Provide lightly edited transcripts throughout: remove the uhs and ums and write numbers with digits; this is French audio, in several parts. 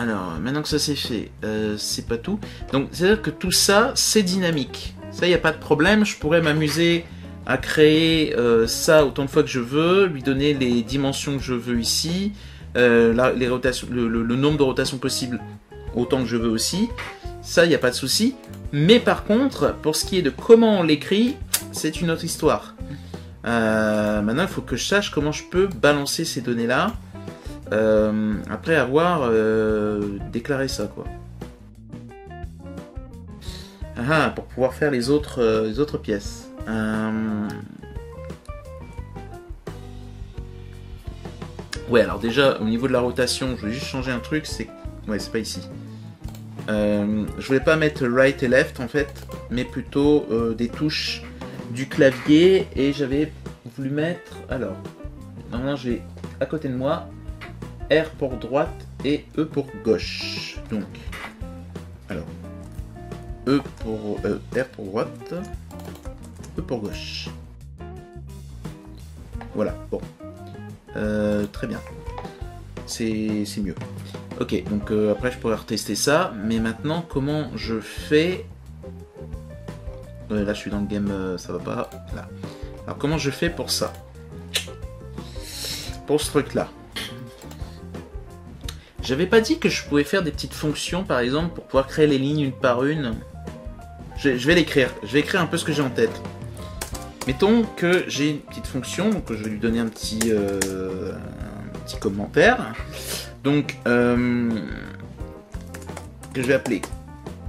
Alors, maintenant que ça c'est fait, c'est pas tout. Donc, c'est-à-dire que tout ça, c'est dynamique. Ça, il n'y a pas de problème. Je pourrais m'amuser à créer ça autant de fois que je veux, lui donner les dimensions que je veux ici, les rotations, le nombre de rotations possibles autant que je veux aussi. Ça, il n'y a pas de souci. Mais par contre, pour ce qui est de comment on l'écrit, c'est une autre histoire. Maintenant, il faut que je sache comment je peux balancer ces données-là après avoir déclaré ça, quoi. Pour pouvoir faire les autres pièces. Ouais, alors déjà, au niveau de la rotation, je vais juste changer un truc, c'est pas ici. Je voulais pas mettre right et left en fait, mais plutôt des touches du clavier, et j'avais voulu mettre, alors, normalement j'ai à côté de moi R pour droite et E pour gauche. Donc, alors, R pour droite, E pour gauche. Voilà, bon. Très bien. C'est mieux. Ok, donc après je pourrais retester ça, mais maintenant comment je fais... là je suis dans le game, ça va pas. Là. Alors comment je fais pour ça? Pour ce truc là. J'avais pas dit que je pouvais faire des petites fonctions par exemple pour pouvoir créer les lignes une par une. Je vais l'écrire, je vais écrire un peu ce que j'ai en tête. Mettons que j'ai une petite fonction, donc je vais lui donner un petit commentaire. Donc, que je vais appeler.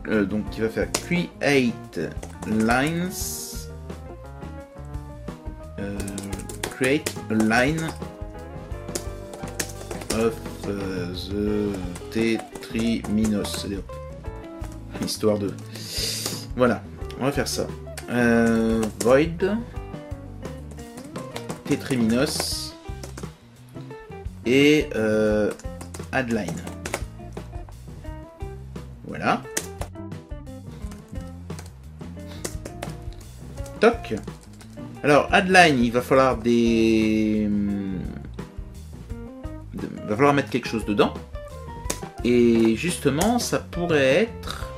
Donc, qui va faire create lines. Create a line of the tetriminos. Histoire de. Voilà, on va faire ça. Void tetriminos et addline. Voilà. Toc. Alors addline, il va falloir va falloir mettre quelque chose dedans. Et justement, ça pourrait être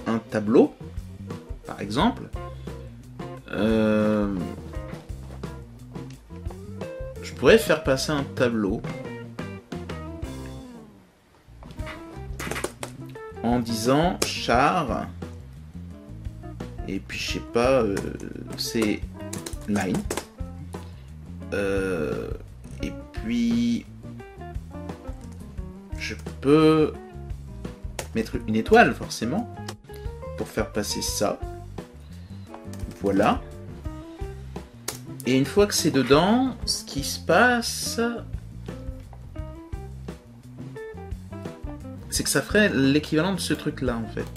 un tableau, par exemple. Je pourrais faire passer un tableau en disant char, et puis je sais pas, c'est line, et puis je peux mettre une étoile forcément pour faire passer ça. Voilà. Et une fois que c'est dedans, ce qui se passe, c'est que ça ferait l'équivalent de ce truc-là, en fait.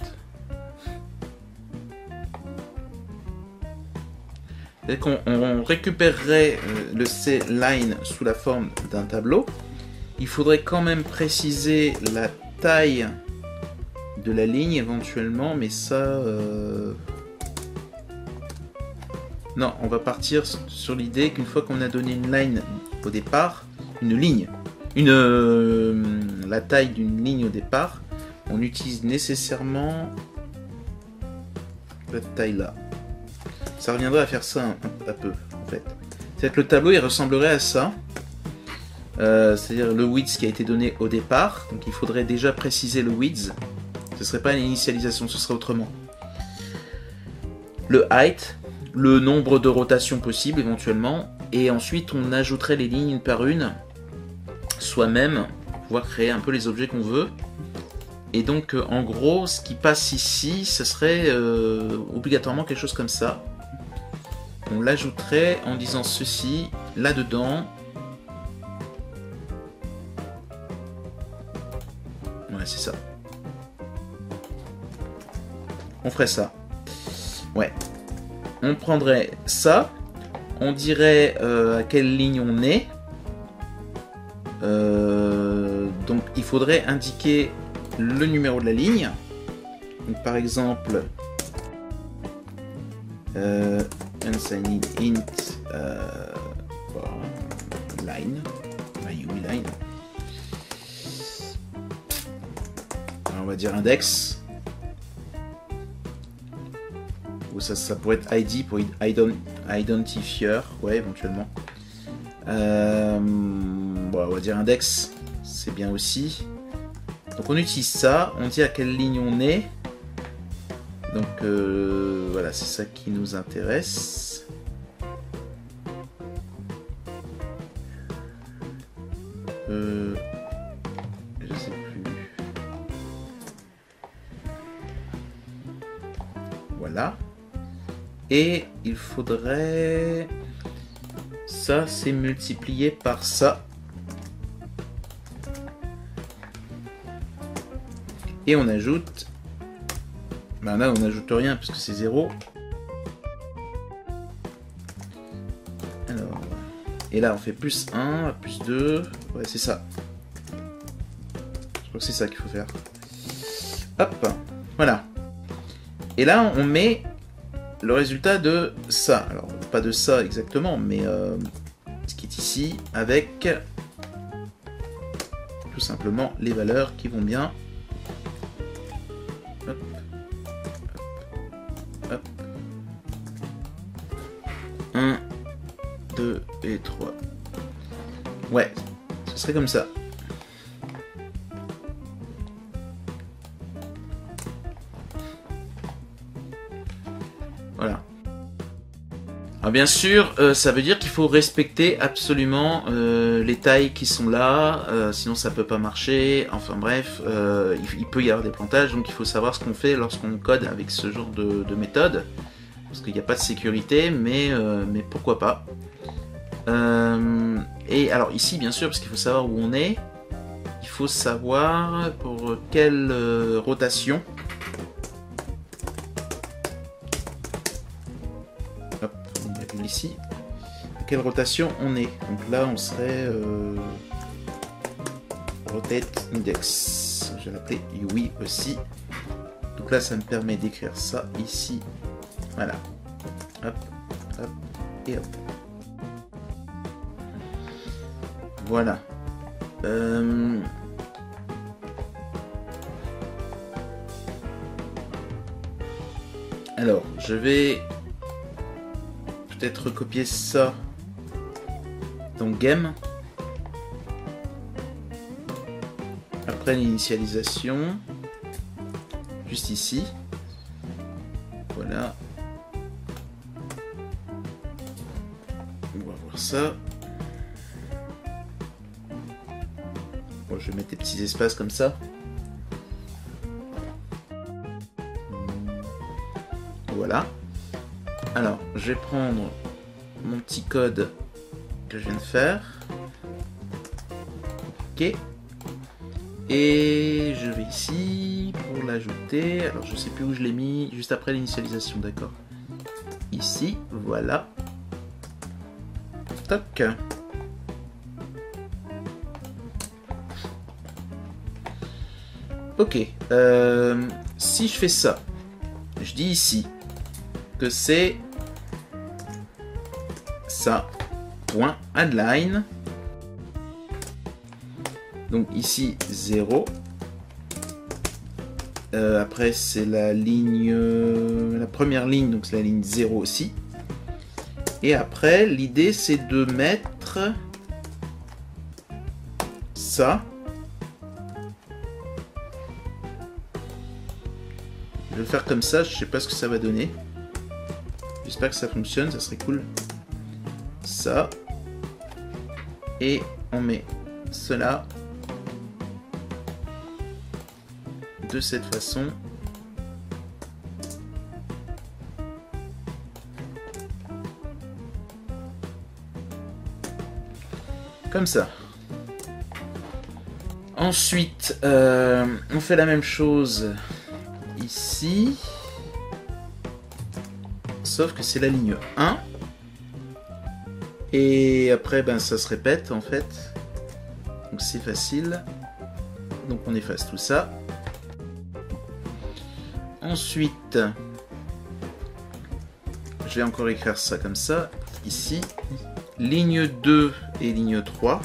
C'est-à-dire qu'on récupérerait le C-line sous la forme d'un tableau. Il faudrait quand même préciser la taille de la ligne éventuellement, mais ça... Non, on va partir sur l'idée qu'une fois qu'on a donné une line au départ, une ligne, la taille d'une ligne au départ, on utilise nécessairement cette taille-là. Ça reviendrait à faire ça un peu, en fait. C'est-à-dire que le tableau, il ressemblerait à ça. C'est-à-dire le width qui a été donné au départ. Donc il faudrait déjà préciser le width. Ce ne serait pas une initialisation, ce serait autrement. Le height, le nombre de rotations possibles éventuellement, et ensuite on ajouterait les lignes une par une, soi-même, pour pouvoir créer un peu les objets qu'on veut. Et donc en gros, ce qui passe ici, ce serait obligatoirement quelque chose comme ça. On l'ajouterait en disant ceci, là-dedans. Ouais, c'est ça. On ferait ça. Ouais. On prendrait ça, on dirait à quelle ligne on est. Donc il faudrait indiquer le numéro de la ligne. Donc, par exemple, unsigned int line, line. va dire index. Ou ça pourrait être ID pour identifier, ouais, éventuellement. Bon, on va dire index, c'est bien aussi. Donc on utilise ça, on dit à quelle ligne on est. Donc voilà, c'est ça qui nous intéresse. Je sais plus. Voilà. Et il faudrait... Ça, c'est multiplié par ça. Et on ajoute... Ben là, on n'ajoute rien puisque c'est 0. Alors... Et là, on fait plus 1, plus 2. Ouais, c'est ça. Je crois que c'est ça qu'il faut faire. Hop, voilà. Et là, on met le résultat de ça. Alors, pas de ça exactement, mais ce qui est ici, avec tout simplement les valeurs qui vont bien. Hop, hop, hop. 1, 2 et 3. Ouais, ce serait comme ça. Voilà. Alors bien sûr, ça veut dire qu'il faut respecter absolument les tailles qui sont là, sinon ça peut pas marcher. Enfin bref, il peut y avoir des plantages, donc il faut savoir ce qu'on fait lorsqu'on code avec ce genre de méthode. Parce qu'il n'y a pas de sécurité, mais pourquoi pas. Et alors ici, bien sûr, parce qu'il faut savoir où on est, il faut savoir pour quelle rotation. Hop, on va ici. Quelle rotation on est. Donc là, on serait rotate index. Je vais l'appeler UI aussi. Donc là, ça me permet d'écrire ça ici. Voilà. Hop, hop, et hop. Voilà. Alors, je vais peut-être recopier ça dans Game. Après l'initialisation, juste ici. Voilà. On va voir ça. Bon, je vais mettre des petits espaces comme ça. Voilà. Alors, je vais prendre mon petit code que je viens de faire. Ok. Et je vais ici pour l'ajouter. Alors, je sais plus où je l'ai mis. Juste après l'initialisation, d'accord. Ici, voilà. Toc. Ok. Si je fais ça, je dis ici que c'est ça, point addline. Donc ici 0. Après c'est la ligne, la première ligne, donc c'est la ligne 0 aussi. Et après l'idée c'est de mettre ça. Je vais le faire comme ça, je sais pas ce que ça va donner. J'espère que ça fonctionne, ça serait cool. Ça. Et on met cela de cette façon. Comme ça. Ensuite, on fait la même chose ici. Sauf que c'est la ligne 1. Et après, ben, ça se répète en fait. Donc c'est facile. Donc on efface tout ça. Ensuite, je vais encore écrire ça comme ça. Ici, ligne 2 et ligne 3.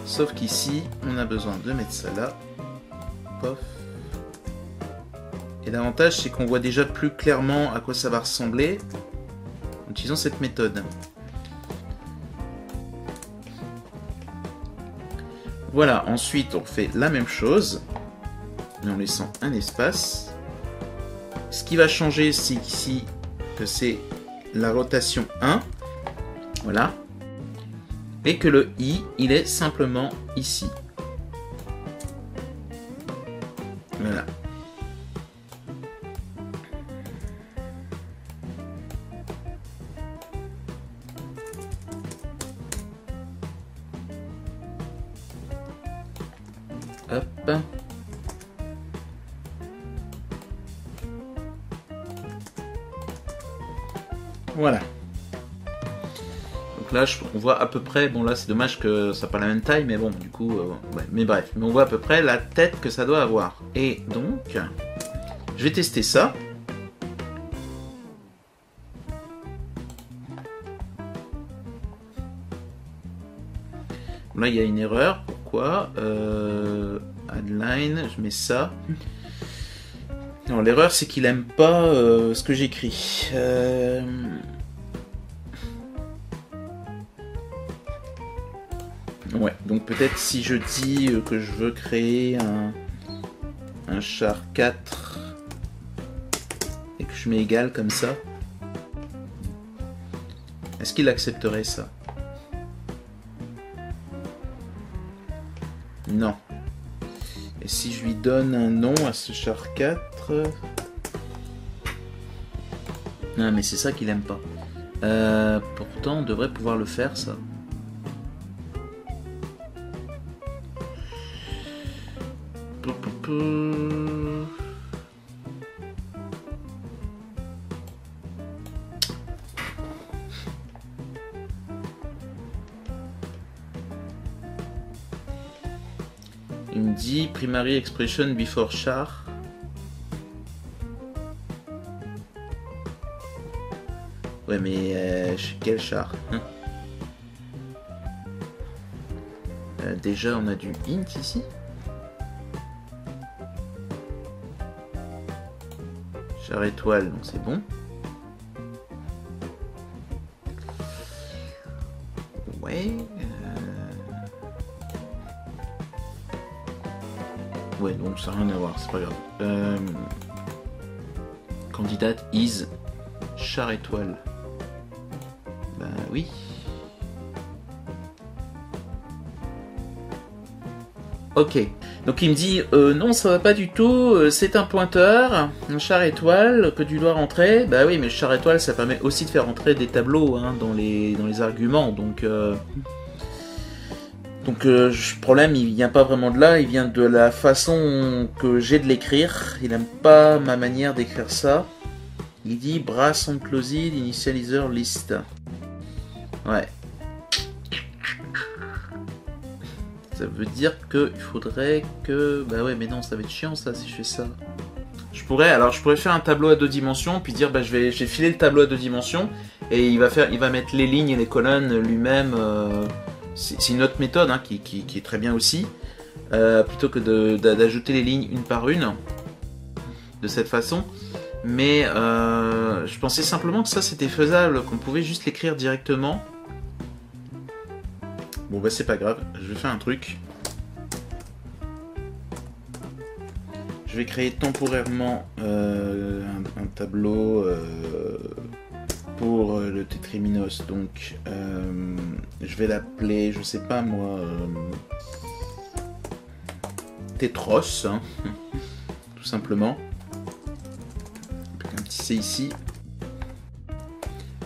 Sauf qu'ici, on a besoin de mettre ça là. Pof. Et l'avantage, c'est qu'on voit déjà plus clairement à quoi ça va ressembler en utilisant cette méthode. Voilà, ensuite on fait la même chose, mais en laissant un espace. Ce qui va changer, c'est ici que c'est la rotation 1. Voilà. Et que le I, il est simplement ici. Voilà. Hop. Voilà. Donc là, on voit à peu près, bon là c'est dommage que ça n'a pas la même taille, mais bon, du coup, ouais, mais bref, mais on voit à peu près la tête que ça doit avoir. Et donc, je vais tester ça. Là, il y a une erreur. Pourquoi Addline, je mets ça. Non, l'erreur, c'est qu'il aime pas ce que j'écris. Ouais, donc peut-être si je dis que je veux créer un char 4 et que je mets égal comme ça, est-ce qu'il accepterait ça? Non. Et si je lui donne un nom à ce char 4... Non, mais c'est ça qu'il aime pas. Pourtant, on devrait pouvoir le faire, ça. Il me dit primary expression before char. Ouais, mais quel char hein? Déjà, on a du int ici. Char étoile, donc c'est bon. Ouais. Ouais, donc ça n'a rien à voir, c'est pas grave. Candidate is char étoile. Ben oui. Ok. Donc il me dit non, ça va pas du tout, c'est un pointeur, un char étoile que tu dois rentrer. Bah oui, mais le char étoile ça permet aussi de faire rentrer des tableaux hein, dans les arguments. Donc le problème il vient pas vraiment de là, il vient de la façon que j'ai de l'écrire. Il aime pas ma manière d'écrire ça. Il dit brass enclosed initializer list. Ouais. Ça veut dire que il faudrait que... Bah ouais, mais non, ça va être chiant ça si je fais ça. Je pourrais faire un tableau à 2 dimensions, puis dire bah je vais filer le tableau à 2 dimensions, et il va mettre les lignes et les colonnes lui-même. C'est une autre méthode hein, qui est très bien aussi. Plutôt que d'ajouter les lignes une par une, de cette façon. Mais je pensais simplement que ça c'était faisable, qu'on pouvait juste l'écrire directement. Bon bah c'est pas grave, je vais faire un truc. Je vais créer temporairement un tableau pour le Tétriminos. Donc je vais l'appeler, je sais pas moi, Tétros, hein, tout simplement. Un petit C ici.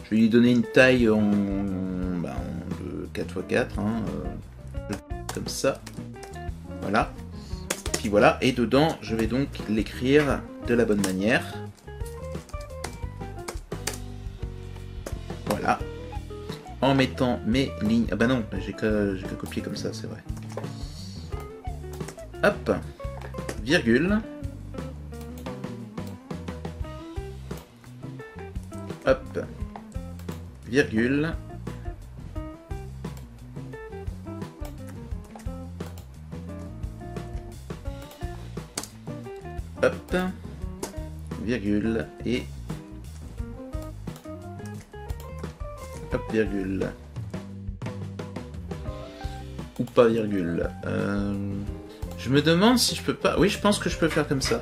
Je vais lui donner une taille en 4x4, hein, comme ça. Voilà. Puis voilà, et dedans, je vais donc l'écrire de la bonne manière. Voilà. En mettant mes lignes... Ah bah non, j'ai qu'à copier comme ça, c'est vrai. Hop. Virgule. Hop. Virgule. Hop. virgule, et hop, virgule. Ou pas virgule. Je me demande si je peux pas... Oui, je pense que je peux faire comme ça.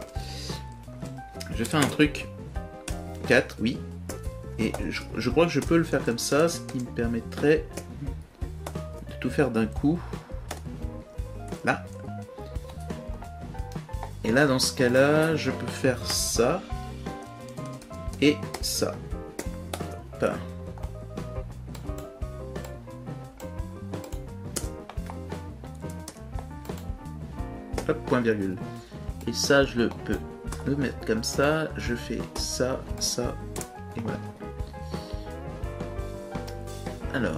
Je vais faire un truc 4, oui. Et je crois que je peux le faire comme ça, ce qui me permettrait de tout faire d'un coup. Là. Et là, dans ce cas-là, je peux faire ça. Et ça. Hop. Hop, point virgule. Et ça, je le peux le mettre comme ça. Je fais ça, ça, et voilà. Alors.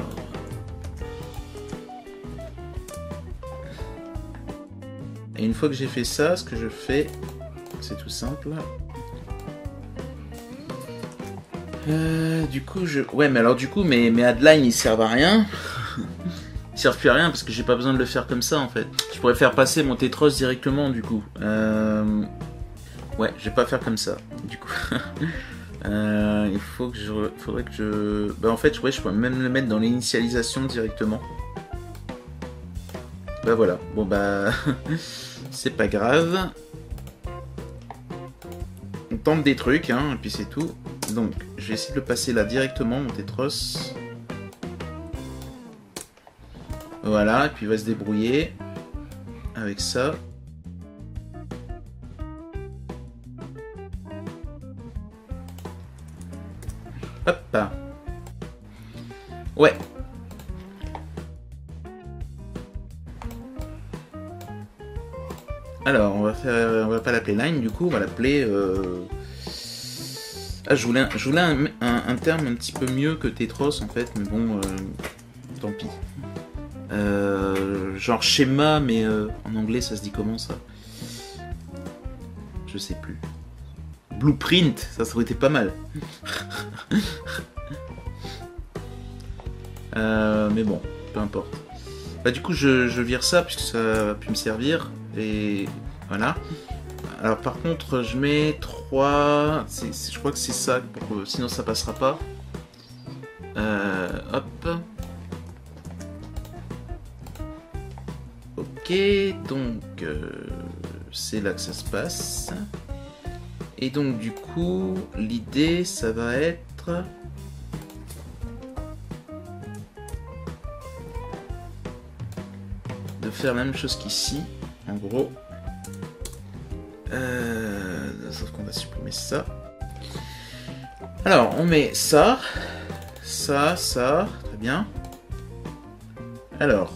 Et une fois que j'ai fait ça, ce que je fais, c'est tout simple. Du coup, ouais, mais alors du coup, mes headlines, ils servent à rien. Ils servent plus à rien parce que j'ai pas besoin de le faire comme ça en fait. Je pourrais faire passer mon Tetros directement du coup. Ouais, je vais pas faire comme ça du coup. Il faut que faudrait que je... Bah en fait, ouais, je pourrais même le mettre dans l'initialisation directement. Bah voilà, bon bah... c'est pas grave. On tente des trucs, hein, et puis c'est tout. Donc, je vais essayer de le passer là directement, mon Tetros. Voilà, et puis il va se débrouiller avec ça. Hop. Ouais. Alors, on va pas l'appeler line du coup, on va l'appeler... Ah, je voulais un terme un petit peu mieux que Tetros en fait, mais bon, tant pis. Genre schéma, mais en anglais ça se dit comment ça? Je sais plus. Blueprint, ça aurait été pas mal. Mais bon, peu importe. Bah du coup je vire ça puisque ça va plus me servir. Et voilà. Alors par contre je mets 3... je crois que c'est ça, sinon ça passera pas. Hop. Ok, donc c'est là que ça se passe. Et donc du coup, l'idée ça va être... de faire la même chose qu'ici, en gros. Sauf qu'on va supprimer ça. Alors, on met ça, ça, très bien. Alors,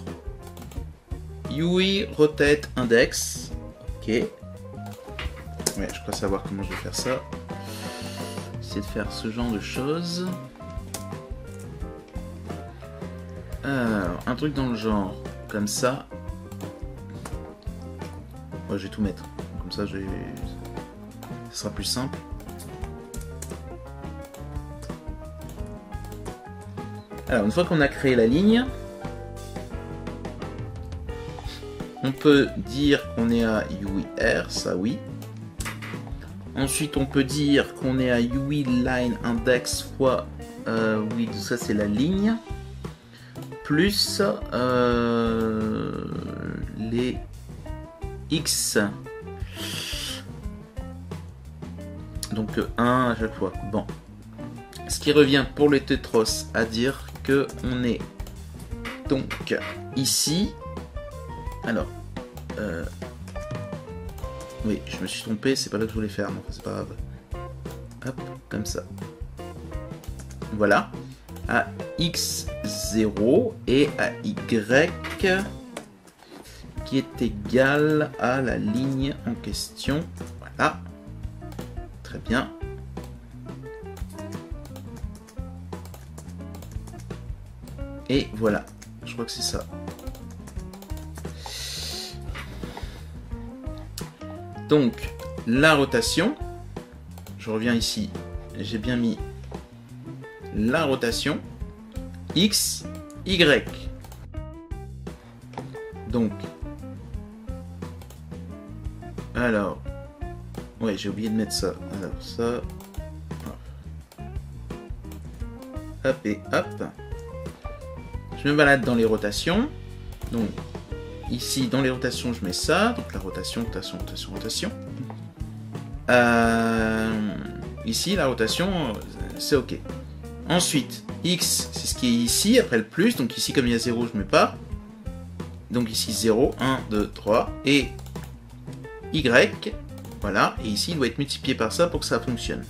UI rotate index, ok. Ouais, je crois savoir comment je vais faire ça. Essayer de faire ce genre de choses. Alors, un truc dans le genre, comme ça. Ouais, je vais tout mettre. Comme ça, ce sera plus simple. Alors, une fois qu'on a créé la ligne, on peut dire qu'on est à UIR, ça oui. Ensuite, on peut dire qu'on est à UI line index fois oui, ça c'est la ligne, plus les X. Donc 1 à chaque fois. Bon. Ce qui revient pour le Tetros à dire que on est donc ici. Alors, oui, je me suis trompé, c'est pas là que je voulais faire, donc c'est pas grave. Hop, comme ça. Voilà. À x0 et à y qui est égal à la ligne en question. Voilà. Très bien. Et voilà. Je crois que c'est ça. Donc, la rotation, je reviens ici, j'ai bien mis la rotation, X, Y. Donc, alors, Ouais, j'ai oublié de mettre ça. Alors ça... Hop et hop. Je me balade dans les rotations. Donc, ici, dans les rotations, je mets ça. Donc la rotation, rotation, rotation, rotation. Ici, la rotation, c'est OK. Ensuite, X, c'est ce qui est ici, après le plus. Donc ici, comme il y a 0, je ne mets pas. Donc ici, 0, 1, 2, 3. Et Y, voilà. Et ici, il doit être multiplié par ça pour que ça fonctionne.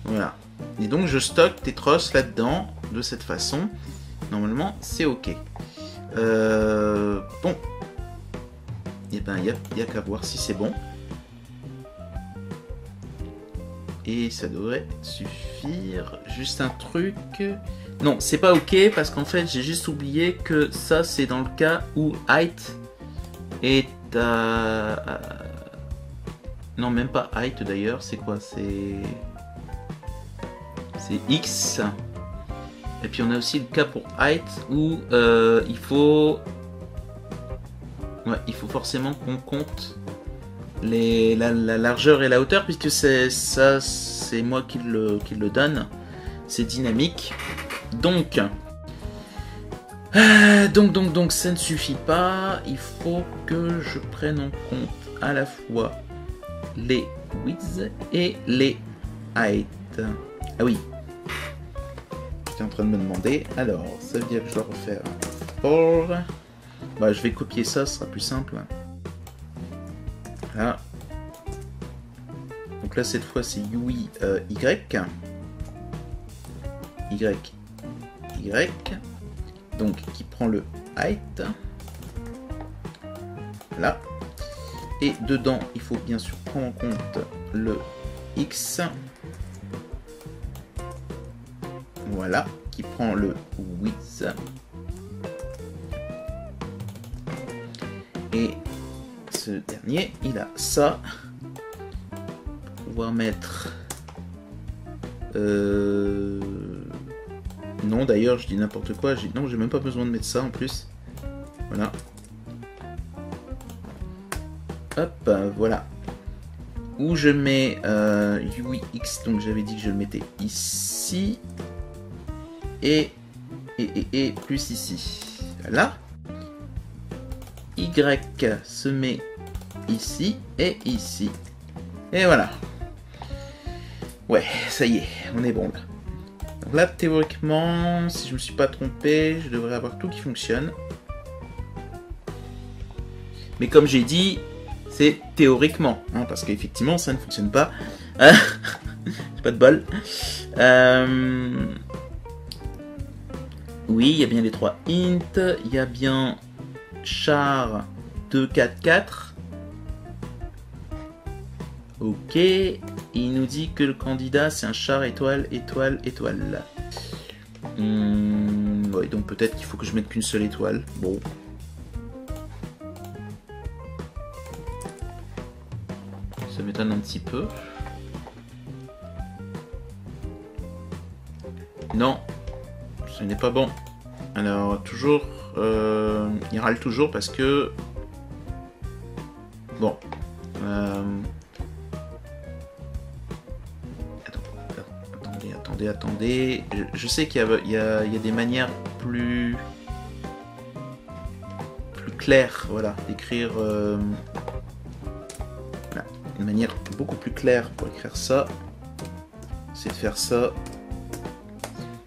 Voilà. Et donc, je stocke Tetros là-dedans, de cette façon. Normalement, c'est OK. Bon. Et ben, il n'y a qu'à voir si c'est bon. Et ça devrait suffire. Juste un truc. Non, c'est pas OK parce qu'en fait, j'ai juste oublié que ça, c'est dans le cas où height est à... Non, même pas height d'ailleurs. C'est quoi? C'est X. Et puis on a aussi le cas pour height où il faut forcément qu'on compte la largeur et la hauteur, puisque c'est moi qui le donne. C'est dynamique. Donc ça ne suffit pas. Il faut que je prenne en compte à la fois les widths et les height. Ah oui. J'étais en train de me demander. Alors, ça veut dire que je dois refaire for. Bah, je vais copier ça, ce sera plus simple. Voilà. Donc là, cette fois, c'est UI Y. Y. Donc, qui prend le height. Voilà. Et dedans, il faut bien sûr prendre en compte le X. Voilà. Qui prend le width. Et ce dernier, il a ça. Pour pouvoir mettre... Non, d'ailleurs, je dis n'importe quoi. Non, j'ai même pas besoin de mettre ça en plus. Voilà. Hop, voilà. Où je mets UX, donc j'avais dit que je le mettais ici. Et plus ici. Voilà. Y se met ici et ici. Et voilà. Ouais, ça y est, on est bon là. Donc là, théoriquement, si je me suis pas trompé, je devrais avoir tout qui fonctionne. Mais comme j'ai dit, c'est théoriquement, hein, parce qu'effectivement, ça ne fonctionne pas. J'ai pas de bol. Oui, il y a bien les 3 int, il y a bien char 244. Ok, il nous dit que le candidat c'est un char étoile, étoile, étoile. Ouais, donc peut-être qu'il faut que je mette qu'une seule étoile. Bon. Ça m'étonne un petit peu. Non, ce n'est pas bon. Alors, toujours, il râle toujours parce que... Bon. Attendez. Je sais qu'il y a des manières plus claires, voilà, d'écrire... Voilà, une manière beaucoup plus claire pour écrire ça. C'est de faire ça.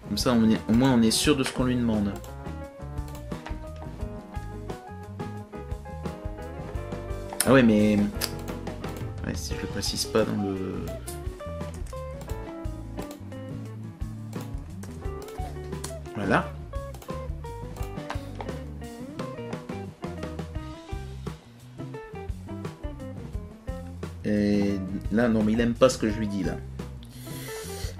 Comme ça, au moins, on est sûr de ce qu'on lui demande. Ah ouais, mais... Ouais, si je le précise pas dans le... Voilà. Et là, non, mais il aime pas ce que je lui dis, là.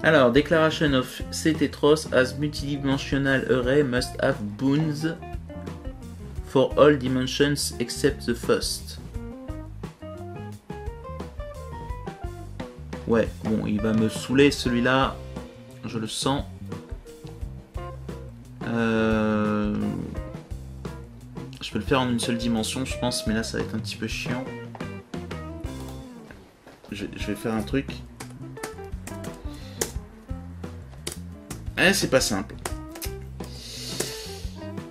Alors, declaration of Tetros as multidimensional array must have bounds for all dimensions except the first. Ouais, bon, il va me saouler celui-là, je le sens. Je peux le faire en une seule dimension, je pense, mais là ça va être un petit peu chiant. je vais faire un truc. C'est pas simple.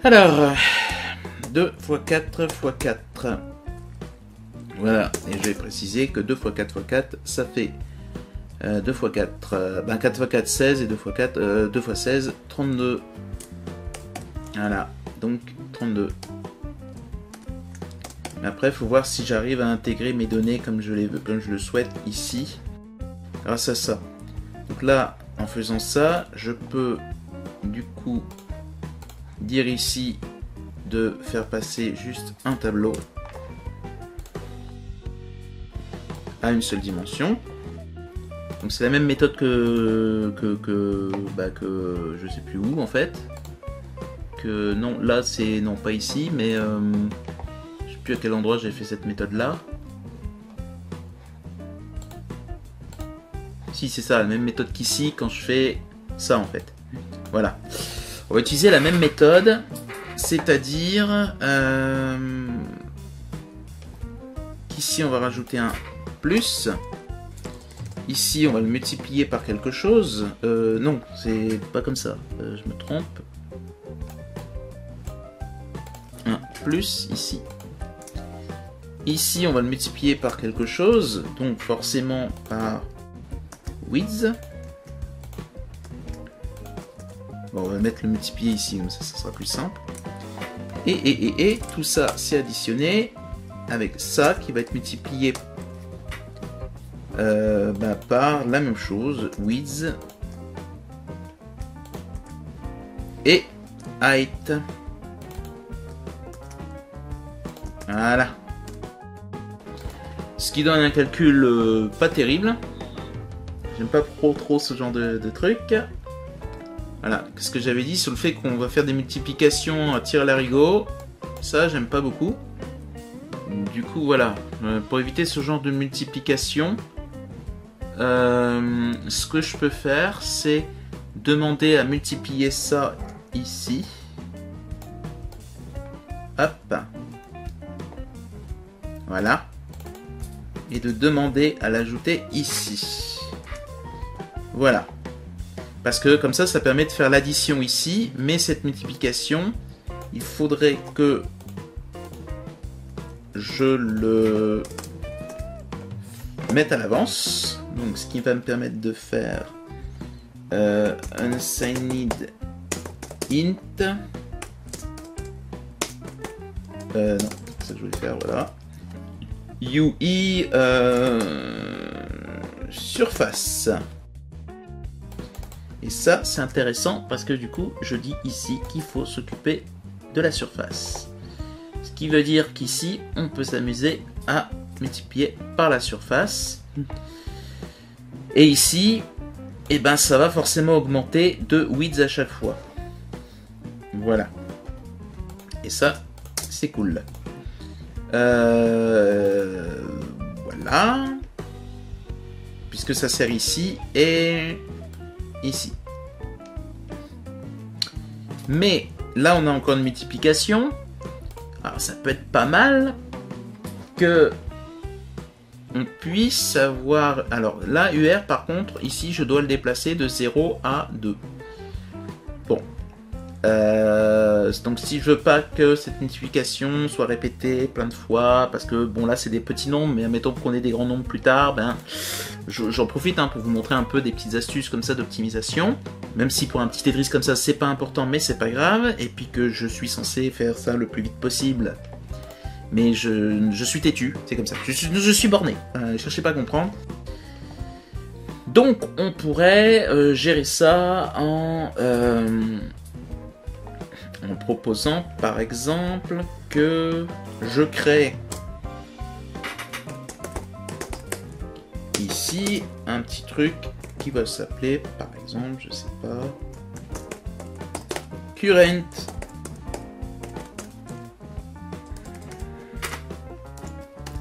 Alors, 2 x 4 x 4. Voilà, et je vais préciser que 2 x 4 x 4, ça fait 2 x 4, 4 x 4, 16, et 2 x 4, 2 x 16, 32. Voilà, donc 32. Après, il faut voir si j'arrive à intégrer mes données comme je le souhaite ici, grâce à ça. Donc là, en faisant ça, je peux du coup dire ici de faire passer juste un tableau à une seule dimension. Donc c'est la même méthode que je sais plus où en fait. Que non, là c'est non pas ici, mais je sais plus à quel endroit j'ai fait cette méthode là. Si c'est ça, la même méthode qu'ici quand je fais ça en fait. Voilà. On va utiliser la même méthode, c'est-à-dire qu'ici on va rajouter un plus. Ici on va le multiplier par quelque chose. Non, c'est pas comme ça. Je me trompe. Un plus ici. Ici on va le multiplier par quelque chose, donc forcément par width. Bon, on va mettre le multiplier ici, comme ça sera plus simple. Et tout ça c'est additionné avec ça qui va être multiplié par la même chose, width et height. Voilà. Ce qui donne un calcul pas terrible. J'aime pas trop ce genre de truc. Voilà, ce que j'avais dit sur le fait qu'on va faire des multiplications à tir larigot, ça j'aime pas beaucoup. Du coup voilà, pour éviter ce genre de multiplication, ce que je peux faire c'est demander à multiplier ça ici. Hop. Voilà. Et de demander à l'ajouter ici. Voilà. Parce que comme ça permet de faire l'addition ici, mais cette multiplication, il faudrait que je le mette à l'avance. Donc ce qui va me permettre de faire unsigned int. Non, c'est ça que je voulais faire, voilà. UI surface. Et ça, c'est intéressant parce que du coup, je dis ici qu'il faut s'occuper de la surface. Ce qui veut dire qu'ici, on peut s'amuser à multiplier par la surface. Et ici, eh ben, ça va forcément augmenter de width à chaque fois. Voilà. Et ça, c'est cool. Voilà. Puisque ça sert ici et ici. Mais là on a encore une multiplication. Alors ça peut être pas mal que on puisse avoir... Alors là UR par contre ici je dois le déplacer de 0 à 2. Bon. Donc si je veux pas que cette multiplication soit répétée plein de fois, parce que bon là c'est des petits nombres, mais admettons qu'on ait des grands nombres plus tard, ben j'en profite pour vous montrer un peu des petites astuces comme ça d'optimisation, même si pour un petit Tetris comme ça c'est pas important mais c'est pas grave, et puis que je suis censé faire ça le plus vite possible, mais je suis têtu, c'est comme ça, je suis borné, cherchez pas à comprendre. Donc on pourrait gérer ça en proposant par exemple que je crée ici un petit truc qui va s'appeler par exemple, je sais pas, current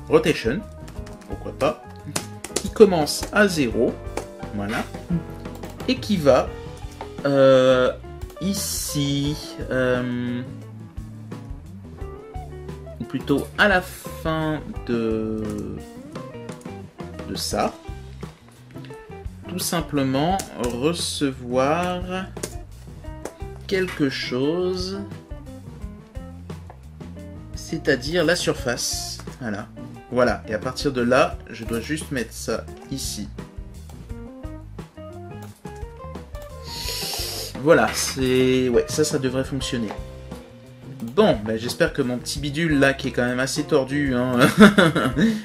rotation, pourquoi pas, qui commence à 0, voilà, et qui va ici, ou plutôt à la fin de de ça. Tout simplement recevoir quelque chose, c'est-à-dire la surface. Voilà. Voilà. Et à partir de là, je dois juste mettre ça ici. Voilà, c'est... Ouais, ça devrait fonctionner. Bon, ben, j'espère que mon petit bidule là, qui est quand même assez tordu, hein,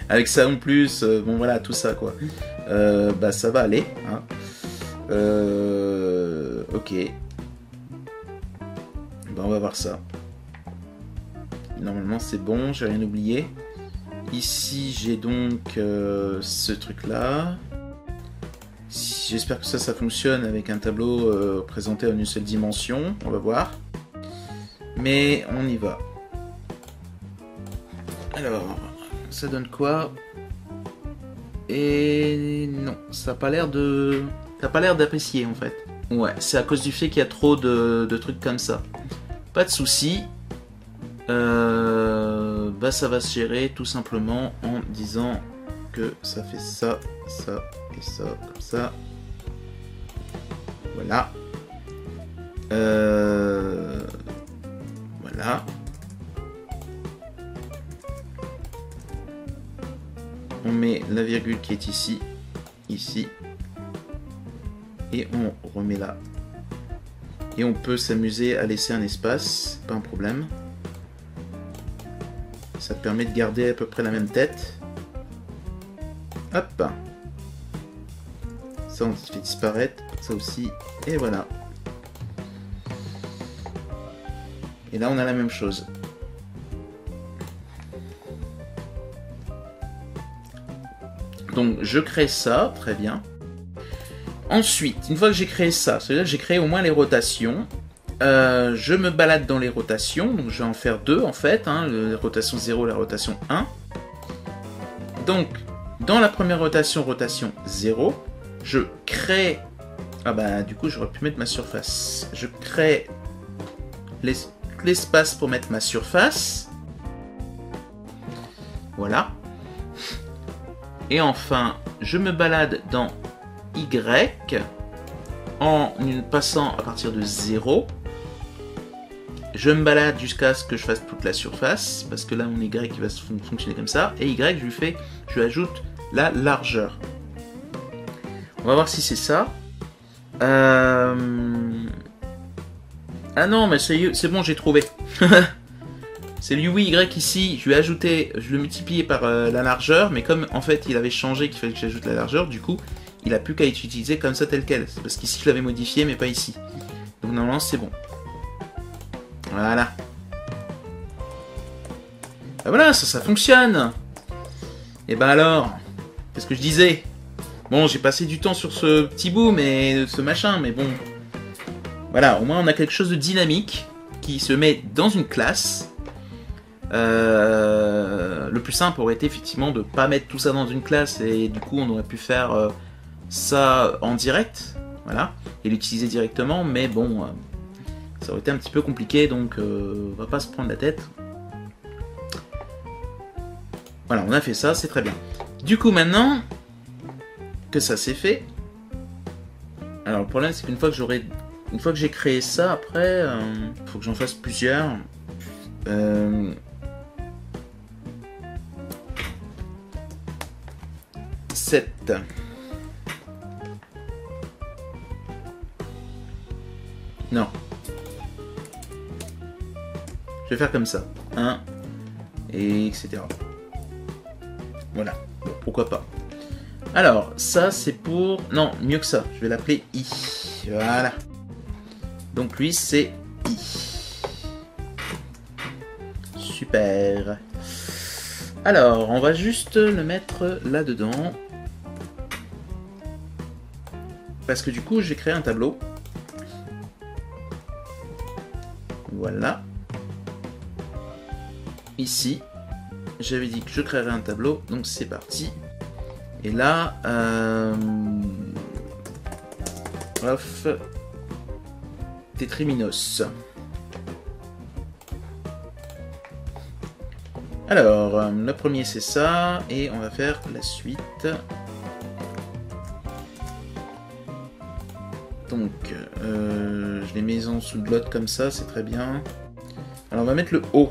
avec ça en plus, bon voilà, tout ça quoi, bah ça va aller. Hein. Ok. Ben, on va voir ça. Normalement c'est bon, j'ai rien oublié. Ici j'ai donc ce truc là. J'espère que ça fonctionne avec un tableau présenté en une seule dimension, on va voir. Mais on y va. Alors, ça donne quoi? Et non, ça n'a pas l'air de... T'as pas l'air d'apprécier en fait. Ouais, c'est à cause du fait qu'il y a trop de trucs comme ça. Pas de souci. Bah ça va se gérer tout simplement en disant que ça fait ça, ça et ça, comme ça. Voilà. Voilà. On met la virgule qui est ici, ici. Et on remet là. Et on peut s'amuser à laisser un espace, pas un problème. Ça permet de garder à peu près la même tête. Hop. Ça on fait disparaître, ça aussi. Et voilà. Et là on a la même chose. Donc je crée ça, très bien. Ensuite, une fois que j'ai créé ça, c'est-à-dire que j'ai créé au moins les rotations, je me balade dans les rotations, donc je vais en faire deux en fait, hein, la rotation 0 et la rotation 1. Donc, dans la première rotation, rotation 0, je crée... Ah bah du coup j'aurais pu mettre ma surface. Je crée l'espace pour mettre ma surface. Voilà. Et enfin, je me balade dans Y en passant à partir de 0. Je me balade jusqu'à ce que je fasse toute la surface, parce que là mon Y qui va fonctionner comme ça, et Y je lui ajoute la largeur. On va voir si c'est ça. Ah non, mais c'est bon, j'ai trouvé. C'est l'UY ici, je lui ai ajouté, je l'ai multiplié par la largeur, mais comme en fait il avait changé qu'il fallait que j'ajoute la largeur, du coup il n'a plus qu'à être utilisé comme ça tel quel. Parce qu'ici je l'avais modifié mais pas ici. Donc normalement c'est bon. Voilà. Ben voilà, ça fonctionne. Et ben alors, qu'est-ce que je disais? Bon, j'ai passé du temps sur ce petit bout, mais ce machin, mais bon. Voilà, au moins on a quelque chose de dynamique qui se met dans une classe. Le plus simple aurait été effectivement de ne pas mettre tout ça dans une classe et du coup on aurait pu faire ça en direct, voilà, et l'utiliser directement, mais bon, ça aurait été un petit peu compliqué, donc on va pas se prendre la tête. Voilà, on a fait ça, c'est très bien. Du coup maintenant que ça c'est fait, alors le problème c'est qu'une fois que j'ai créé ça, après, faut que j'en fasse plusieurs. 7. Non. Je vais faire comme ça. 1. Et etc. Voilà. Bon, pourquoi pas. Alors, ça c'est pour... Non, mieux que ça. Je vais l'appeler I. Voilà. Donc lui c'est I. Super. Alors, on va juste le mettre là-dedans. Parce que du coup, j'ai créé un tableau. Voilà. Ici, j'avais dit que je créerais un tableau, donc c'est parti. Et là, off, Tétriminos. Alors, le premier c'est ça, et on va faire la suite. je les mets en dessous de l'autre comme ça, c'est très bien. Alors on va mettre le haut.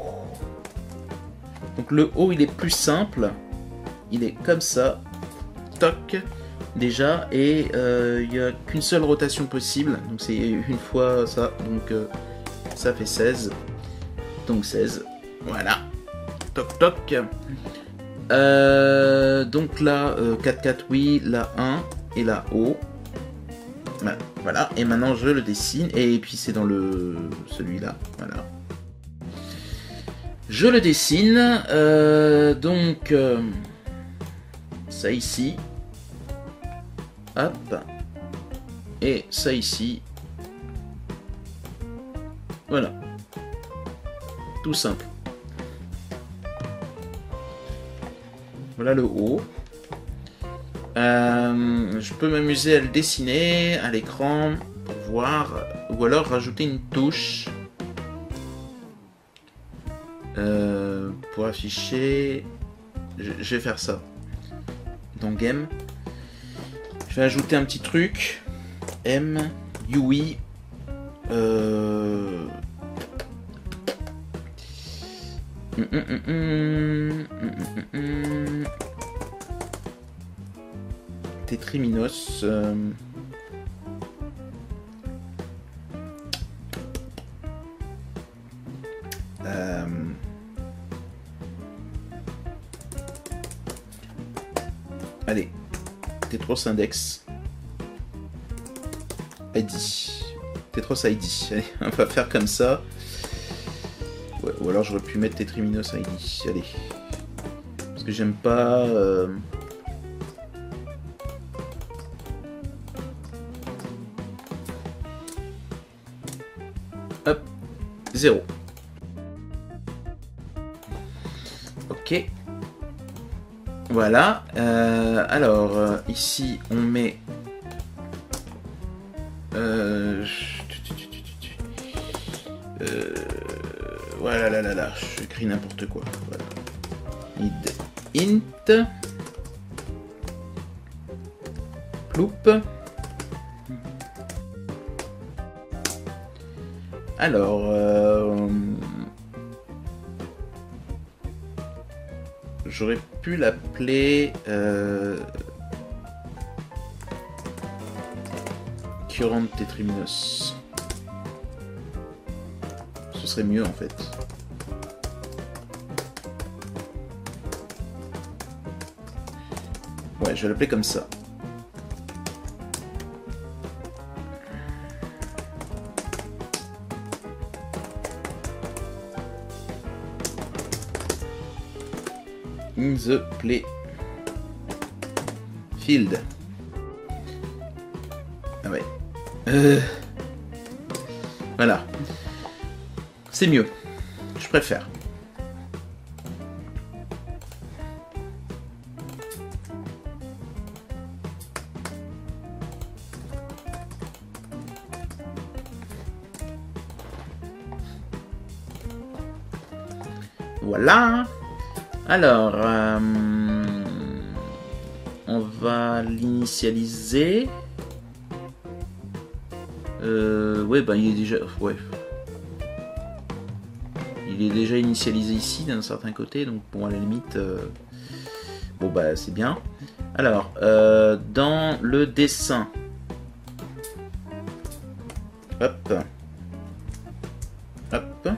Donc le haut il est plus simple. Il est comme ça. Toc. Déjà. Et il n'y a qu'une seule rotation possible. Donc c'est une fois ça. Donc ça fait 16. Donc 16. Voilà. Toc toc. Donc là 4-4 oui. Là 1. Et là haut. Voilà. Et maintenant je le dessine. Et puis c'est dans celui-là. Voilà. Je le dessine, donc ça ici, hop, et ça ici, voilà, tout simple. Voilà le haut. Je peux m'amuser à le dessiner à l'écran pour voir, ou alors rajouter une touche. Pour afficher, je vais faire ça dans Game. Je vais ajouter un petit truc M UI Tetriminos allez, Tetros Index ID. Tetros ID. Allez, on va faire comme ça. Ouais, ou alors j'aurais pu mettre Tetriminos ID. Allez. Parce que j'aime pas... Hop. 0. Ok. Voilà, alors ici on met voilà là, j'écris n'importe quoi. Voilà. Int ploup. Alors j'aurais pu l'appeler Current Tetriminos. Ce serait mieux en fait. Ouais, je vais l'appeler comme ça. In the play field. Ah ouais. Voilà. C'est mieux. Je préfère. Voilà. Alors, on va l'initialiser. Ouais, ben il est déjà... Ouais. Il est déjà initialisé ici, d'un certain côté, donc bon, à la limite... Bon, bah, c'est bien. Alors, dans le dessin... Hop. Hop.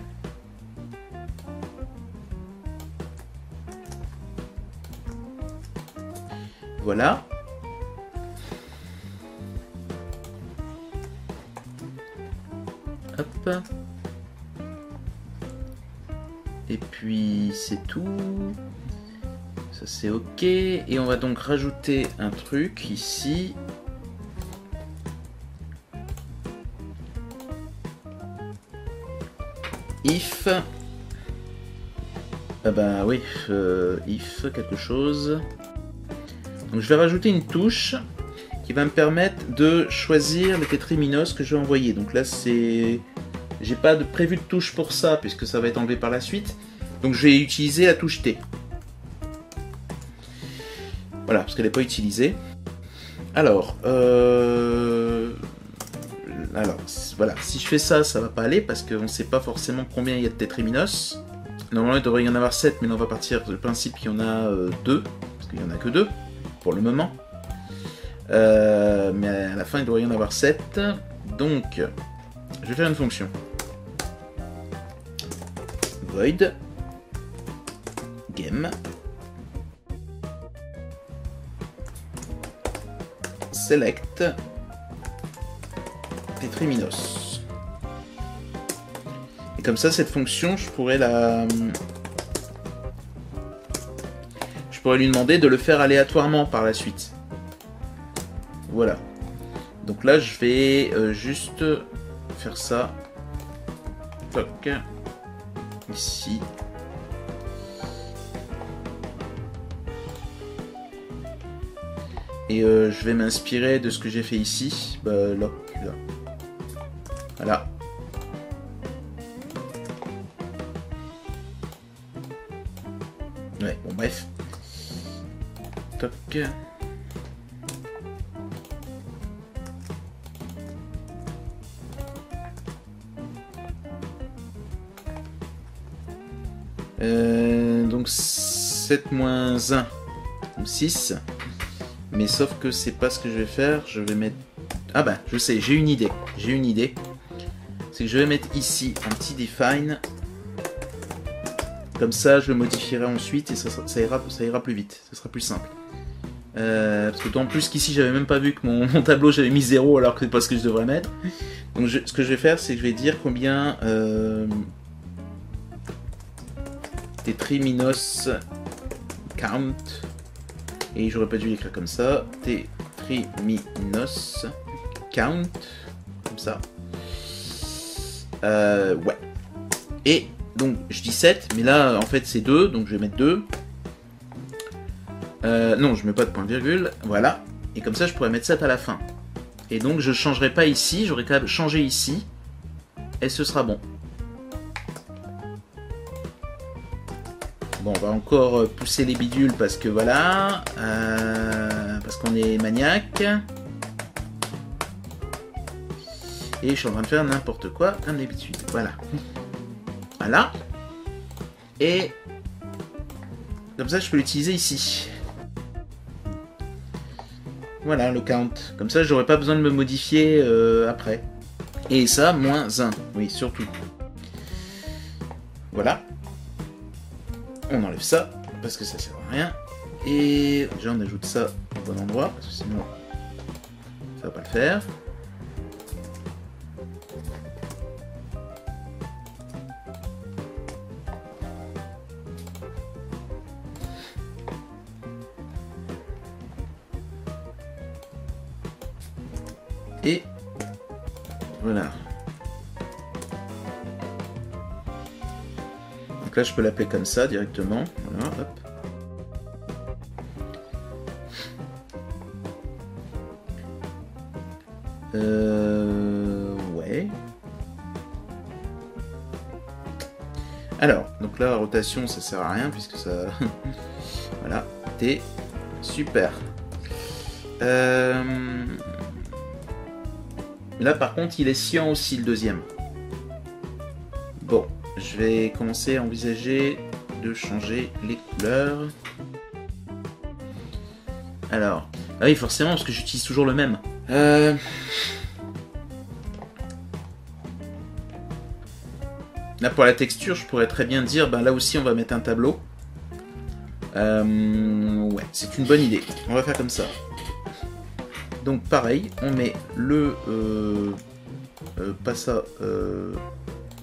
Voilà. Hop. Et puis c'est tout. Ça c'est ok. Et on va donc rajouter un truc ici. If. Ah bah oui, if quelque chose. Donc je vais rajouter une touche qui va me permettre de choisir le Tetriminos que je vais envoyer. Donc là c'est... J'ai pas prévu de touche pour ça puisque ça va être enlevé par la suite. Donc je vais utiliser la touche T. Voilà, parce qu'elle n'est pas utilisée. Alors, alors, voilà, si je fais ça, ça va pas aller parce qu'on sait pas forcément combien il y a de tétriminos. Normalement, il devrait y en avoir 7, mais là, on va partir du principe qu'il y en a 2, parce qu'il y en a que 2, pour le moment. Mais à la fin, il devrait y en avoir 7. Donc, je vais faire une fonction. Void. Game. Select. Tétriminos. Et comme ça, cette fonction, je pourrais lui demander de le faire aléatoirement par la suite. Voilà. Donc là, je vais juste faire ça. Toc. Ici. Et je vais m'inspirer de ce que j'ai fait ici. Bah, là. Voilà. Ouais, bon bref. Toc. Donc 7 moins 1, ou 6. Mais sauf que c'est pas ce que je vais faire. Je vais mettre... Ah bah, je sais, j'ai une idée. C'est que je vais mettre ici un petit define. Comme ça, je le modifierai ensuite et ça ira plus vite. Ça sera plus simple. Parce que en plus qu'ici, j'avais même pas vu que mon tableau, j'avais mis 0 alors que c'est pas ce que je devrais mettre. Donc ce que je vais faire, c'est que je vais dire combien... Tétriminos count. Et j'aurais pas dû l'écrire comme ça. Tétriminos count. Comme ça. Ouais. Et donc je dis 7, mais là en fait c'est 2, donc je vais mettre 2. Non, je mets pas de point virgule. Voilà. Et comme ça je pourrais mettre 7 à la fin. Et donc je changerai pas ici, j'aurais quand même changé ici. Et ce sera bon. Bon, on va encore pousser les bidules parce que voilà, parce qu'on est maniaque. Et je suis en train de faire n'importe quoi comme d'habitude. Voilà. Voilà. Et comme ça, je peux l'utiliser ici. Voilà le count. Comme ça, j'aurais pas besoin de me modifier après. Et ça, moins 1. Oui, surtout. Voilà. On enlève ça, parce que ça sert à rien. Et déjà on ajoute ça au bon endroit, parce que sinon ça va pas le faire. Et voilà. Donc là, je peux l'appeler comme ça directement. Voilà, hop. Ouais. Alors, donc là, la rotation, ça sert à rien puisque ça... Voilà, T. Super. Là, par contre, il est cyan aussi, le deuxième. Bon. Je vais commencer à envisager de changer les couleurs. Alors, ah oui, forcément, parce que j'utilise toujours le même. Là, pour la texture, je pourrais très bien dire, ben là aussi, on va mettre un tableau. Ouais, c'est une bonne idée. On va faire comme ça. Donc, pareil, on met le... pas ça...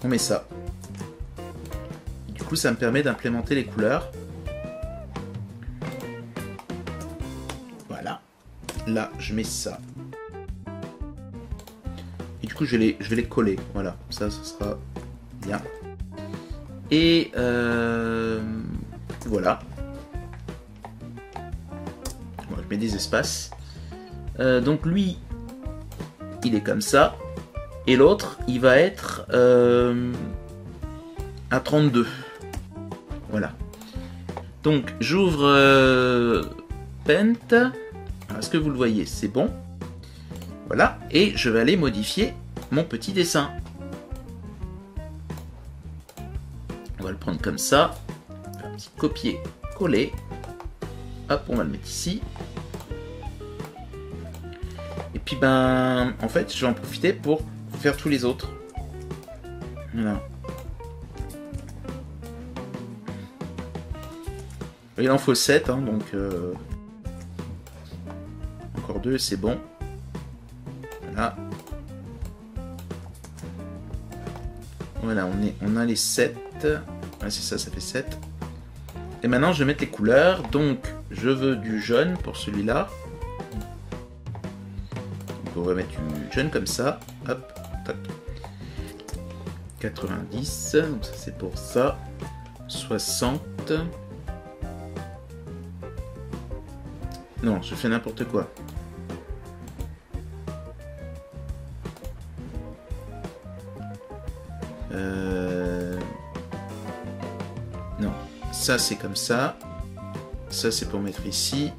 on met ça. Du coup, ça me permet d'implémenter les couleurs. Voilà. Là, je mets ça. Et du coup, je vais les coller. Voilà. Ça sera bien. Et voilà. Bon, je mets des espaces. Donc lui, il est comme ça. Et l'autre, il va être à 32. Voilà. Donc, j'ouvre Paint. Est-ce que vous le voyez? C'est bon. Voilà. Et je vais aller modifier mon petit dessin. On va le prendre comme ça. Un petit copier-coller. Hop, on va le mettre ici. Et puis ben, en fait, je vais en profiter pour faire tous les autres. Voilà. Il en faut 7, hein, donc encore 2, c'est bon. Voilà. Voilà, on a les 7. Ouais, c'est ça, ça fait 7. Et maintenant, je vais mettre les couleurs. Donc, je veux du jaune pour celui-là. On va mettre du jaune comme ça. Hop, tac. 90, donc ça c'est pour ça. 60. Non, je fais n'importe quoi. Non, ça c'est comme ça. Ça c'est pour mettre ici.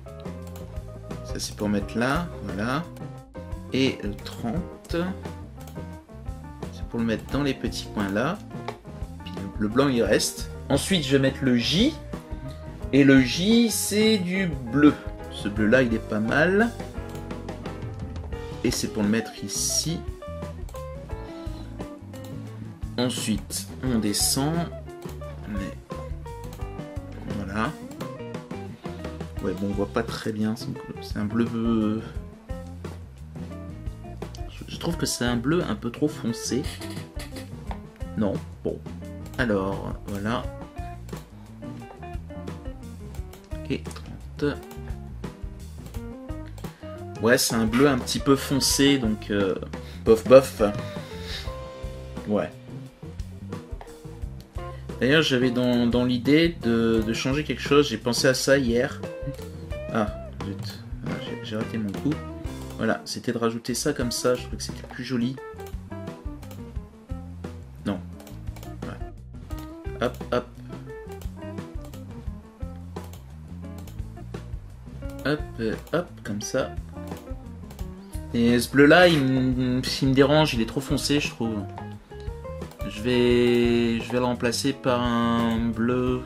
Ça c'est pour mettre là, voilà. Et le 30, c'est pour le mettre dans les petits coins là. Puis le blanc il reste. Ensuite je vais mettre le J. Et le J c'est du bleu. Ce bleu là il est pas mal. Et c'est pour le mettre ici. Ensuite on descend. Mais voilà. Ouais bon on voit pas très bien. C'est un bleu. Je trouve que c'est un bleu un peu trop foncé. Non, bon. Alors, voilà. Et 30. Ouais, c'est un bleu un petit peu foncé, donc bof bof. Ouais. D'ailleurs, j'avais dans l'idée de changer quelque chose. J'ai pensé à ça hier. Ah, zut. J'ai raté mon coup. Voilà, c'était de rajouter ça comme ça, je trouvais que c'était plus joli. Non. Ouais. Hop, hop. Hop, hop, comme ça. Et ce bleu-là, il me dérange, il est trop foncé, je trouve. Je vais le remplacer par un bleu...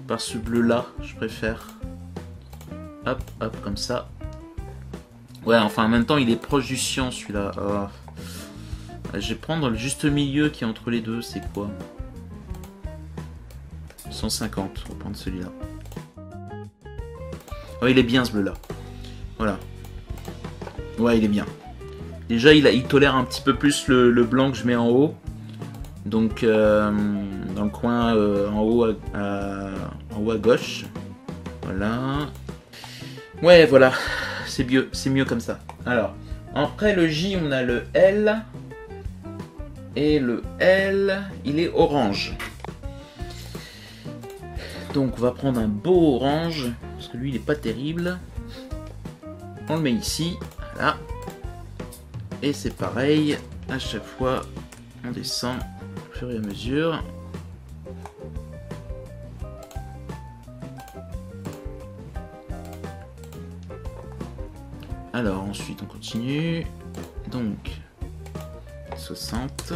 Par ce bleu-là, je préfère. Hop, hop, comme ça. Ouais, enfin en même temps il est proche du cyan celui-là. Je vais prendre le juste milieu qui est entre les deux, c'est quoi? 150, on va prendre celui-là. Ouais, il est bien ce bleu-là. Voilà. Ouais, il est bien. Déjà il tolère un petit peu plus le blanc que je mets en haut. Donc dans le coin en haut à gauche. Voilà. Ouais, voilà. C'est mieux comme ça. Alors, après le J, on a le L. Et le L, il est orange. Donc, on va prendre un beau orange. Parce que lui, il est pas terrible. On le met ici. Voilà. Et c'est pareil. À chaque fois, on descend au fur et à mesure. Alors ensuite on continue, donc 60,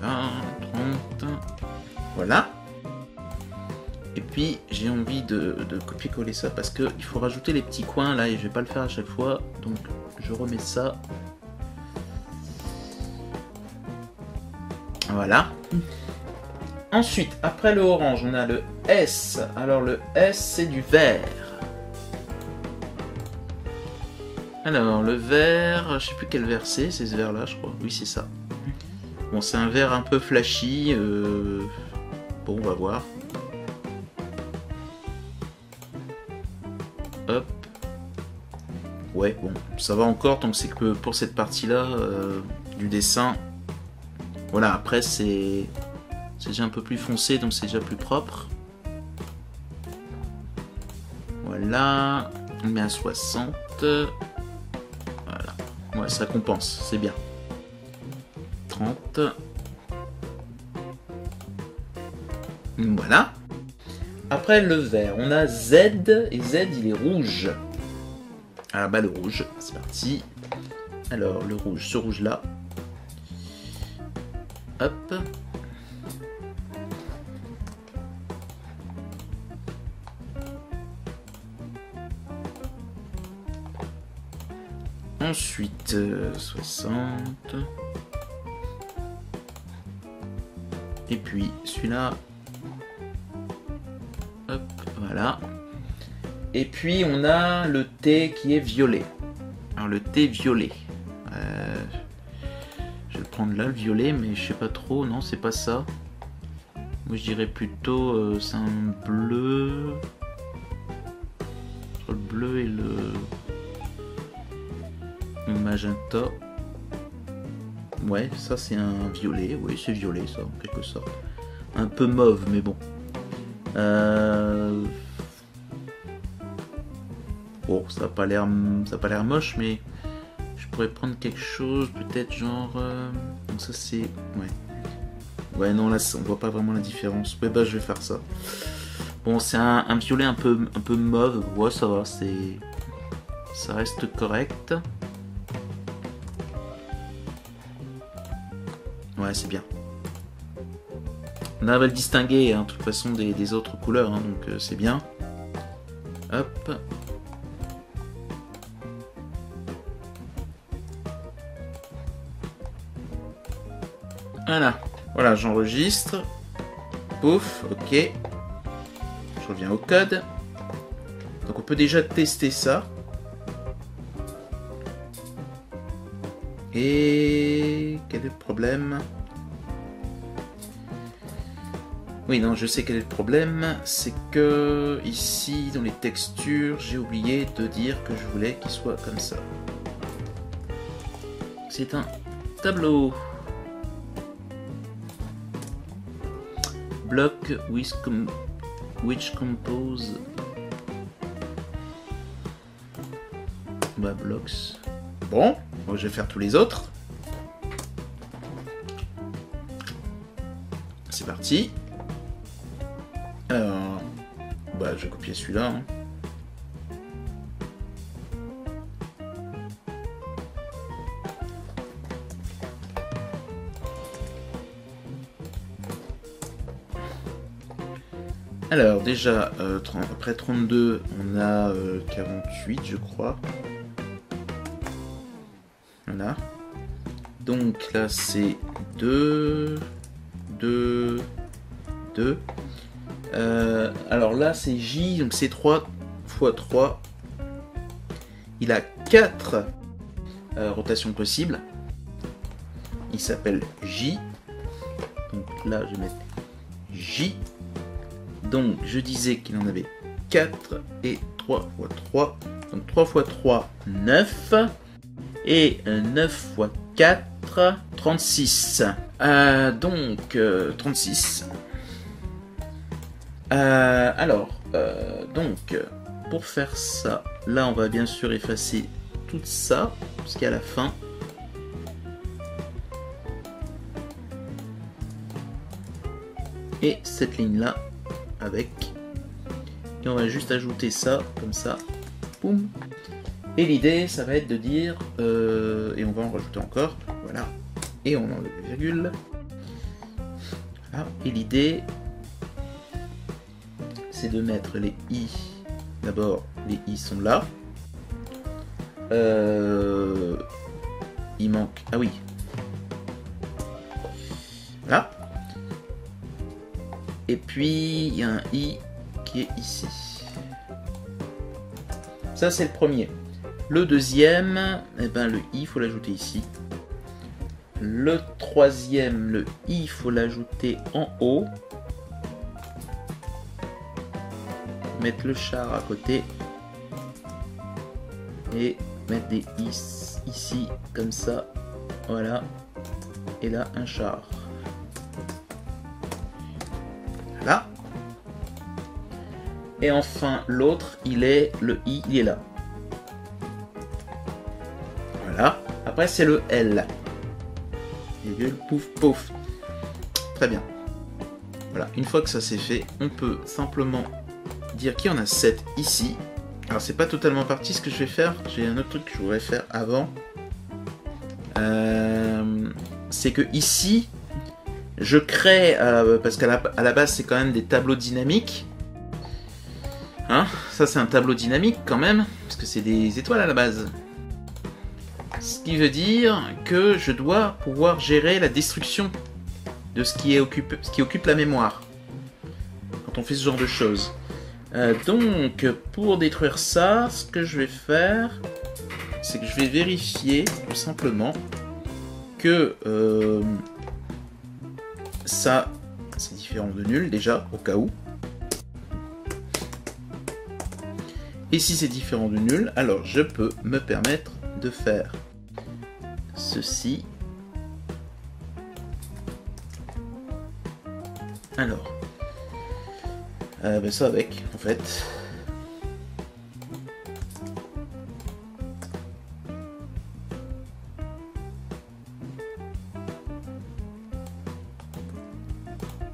voilà, 30, voilà. Et puis j'ai envie de copier-coller ça parce que il faut rajouter les petits coins là et je vais pas le faire à chaque fois, donc je remets ça. Voilà. Ensuite, après le orange, on a le S. Alors le S, c'est du vert. Alors le vert, je sais plus quel vert c'est ce vert là, je crois. Oui, c'est ça. Bon, c'est un vert un peu flashy. Bon, on va voir. Hop. Ouais, bon, ça va encore tant que c'est que pour cette partie-là du dessin. Voilà, après c'est déjà un peu plus foncé, donc c'est déjà plus propre. Voilà, on met à 60. Voilà, ouais, ça compense, c'est bien. 30. Voilà. Après le vert, on a Z, et Z il est rouge. Ah bah le rouge, c'est parti. Alors le rouge, ce rouge là. Hop. Ensuite, 60. Et puis celui-là. Hop, voilà. Et puis on a le thé qui est violet. Alors le thé violet. Je vais le prendre là, le violet, mais je sais pas trop. Non, c'est pas ça. Moi je dirais plutôt c'est un bleu. Entre le bleu et le magenta. Ouais, ça c'est un violet. Oui, c'est violet ça, en quelque sorte. Un peu mauve, mais bon. Bon, ça n'a pas l'air moche, mais je pourrais prendre quelque chose, peut-être genre. Donc ça c'est. Ouais, non, là on voit pas vraiment la différence. Ouais, bah je vais faire ça. Bon, c'est un violet un peu mauve. Ouais, ça va, ça reste correct. Ouais, c'est bien. On arrive à le distinguer, hein, de toute façon, des autres couleurs, hein, donc c'est bien. Hop. Voilà, j'enregistre. Pouf, ok. Je reviens au code. Donc on peut déjà tester ça. Et quel est le problème? Oui, non, je sais quel est le problème. C'est que ici, dans les textures, j'ai oublié de dire que je voulais qu'il soit comme ça. C'est un tableau. Block which compose blocks. Bon, je vais faire tous les autres. C'est parti. Alors, je vais copier celui-là. Hein. Alors déjà, après 32, on a 48 je crois. Voilà. Donc là c'est 2, 2, 2. Alors là c'est J, donc c'est 3 x 3. Il a 4 rotations possibles. Il s'appelle J. Donc là je vais mettre J. Donc je disais qu'il en avait 4 et 3 x 3. Donc 3 x 3, 9. Et 9 x 4, 36. Donc 36. Donc pour faire ça, là on va bien sûr effacer tout ça, jusqu'à la fin. Et cette ligne là avec, et on va juste ajouter ça comme ça, boum. Et l'idée ça va être de dire et on va en rajouter encore, voilà, et on enlève les virgules, voilà. Et l'idée c'est de mettre les i, d'abord les i sont là, il manque, ah oui, là. Et puis il y a un i qui est ici. Ça c'est le premier. Le deuxième, eh ben, le i faut l'ajouter ici. Le troisième, le i faut l'ajouter en haut. Mettre le char à côté. Et mettre des i ici comme ça. Voilà. Et là un char. Là. Et enfin l'autre, le i, il est là. Voilà. Après c'est le L. Virgule, pouf, pouf. Très bien. Voilà. Une fois que ça c'est fait, on peut simplement dire qu'il y en a 7 ici. Alors c'est pas totalement parti ce que je vais faire, j'ai un autre truc que je voudrais faire avant. C'est que ici, je crée, parce qu'à la base c'est quand même des tableaux dynamiques. Hein, ça c'est un tableau dynamique quand même, parce que c'est des étoiles à la base. Ce qui veut dire que je dois pouvoir gérer la destruction de ce qui occupe la mémoire. Quand on fait ce genre de choses. Donc, pour détruire ça, ce que je vais faire, c'est que je vais vérifier, tout simplement, que ça, c'est différent de nul, déjà, au cas où. Et si c'est différent de nul, alors je peux me permettre de faire ceci. Alors, ben ça avec, en fait.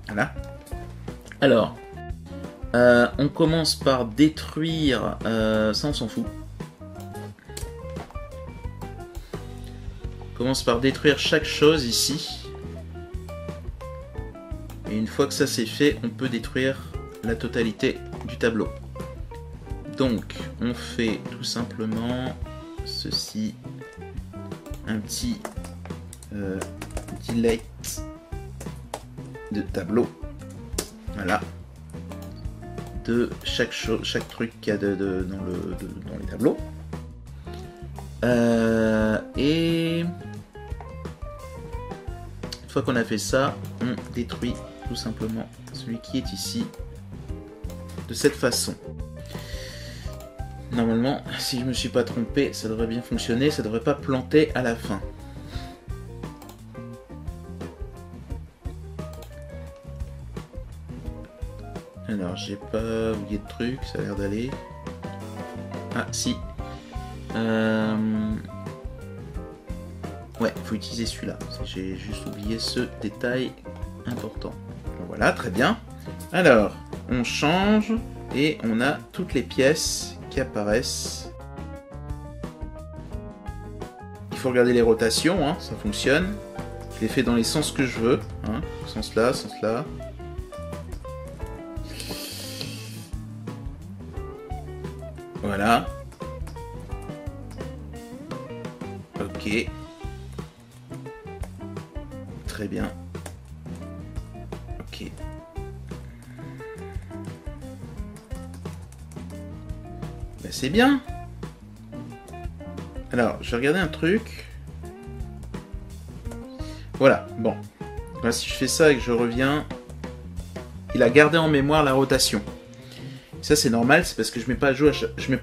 Voilà. Alors, on commence par détruire, ça on s'en fout. On commence par détruire chaque chose ici. Et une fois que ça c'est fait, on peut détruire la totalité du tableau. Donc, on fait tout simplement ceci. Un petit delete de tableau. Voilà. De chaque truc qu'il y a dans les tableaux. Et une fois qu'on a fait ça, on détruit tout simplement celui qui est ici de cette façon. Normalement, si je me suis pas trompé, ça devrait bien fonctionner, ça devrait pas planter à la fin. Alors, j'ai pas oublié de truc, ça a l'air d'aller. Ah, si. Ouais, faut utiliser celui-là. J'ai juste oublié ce détail important. Voilà, très bien. Alors, on change et on a toutes les pièces qui apparaissent. Il faut regarder les rotations, hein, ça fonctionne. Je les fais dans les sens que je veux. Hein, sens là, sens là. Voilà. Ok. Très bien. Ok. Ben, c'est bien. Alors, je vais regarder un truc. Voilà, bon. Là, si je fais ça et que je reviens, il a gardé en mémoire la rotation. Ça, c'est normal, c'est parce que je mets pas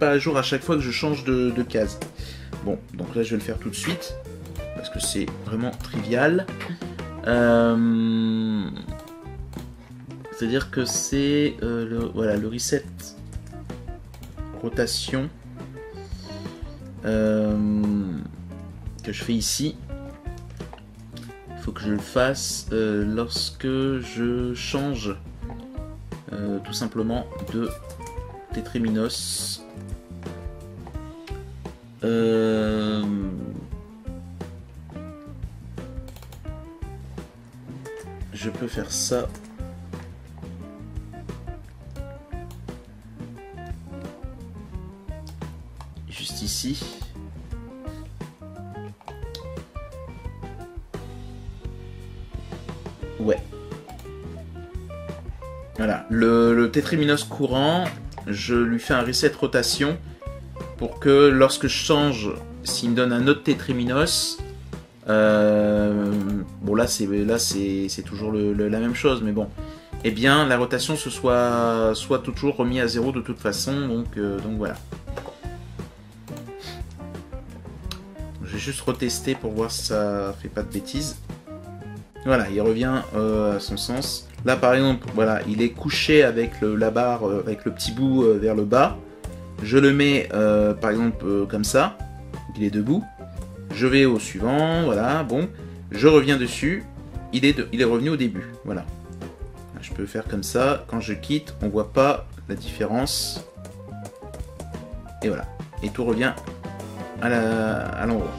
à jour à chaque fois que je change de case. Bon, donc là, je vais le faire tout de suite, parce que c'est vraiment trivial. C'est-à-dire que c'est voilà, le reset rotation que je fais ici. Il faut que je le fasse lorsque je change tout simplement de tétréminos. Je peux faire ça. Juste ici. Ouais. Voilà. Le tétréminos courant, je lui fais un reset rotation pour que lorsque je change, s'il me donne un autre tétréminos, bon là c'est toujours la même chose, mais bon, eh bien la rotation se soit toujours remis à 0 de toute façon, donc voilà. Je vais juste retester pour voir si ça fait pas de bêtises. Voilà, il revient à son sens. Là par exemple, voilà, il est couché avec la barre, avec le petit bout vers le bas. Je le mets par exemple comme ça, il est debout. Je vais au suivant, voilà, bon. Je reviens dessus, il est revenu au début, voilà. Je peux faire comme ça, quand je quitte, on voit pas la différence. Et voilà. Et tout revient à l'endroit.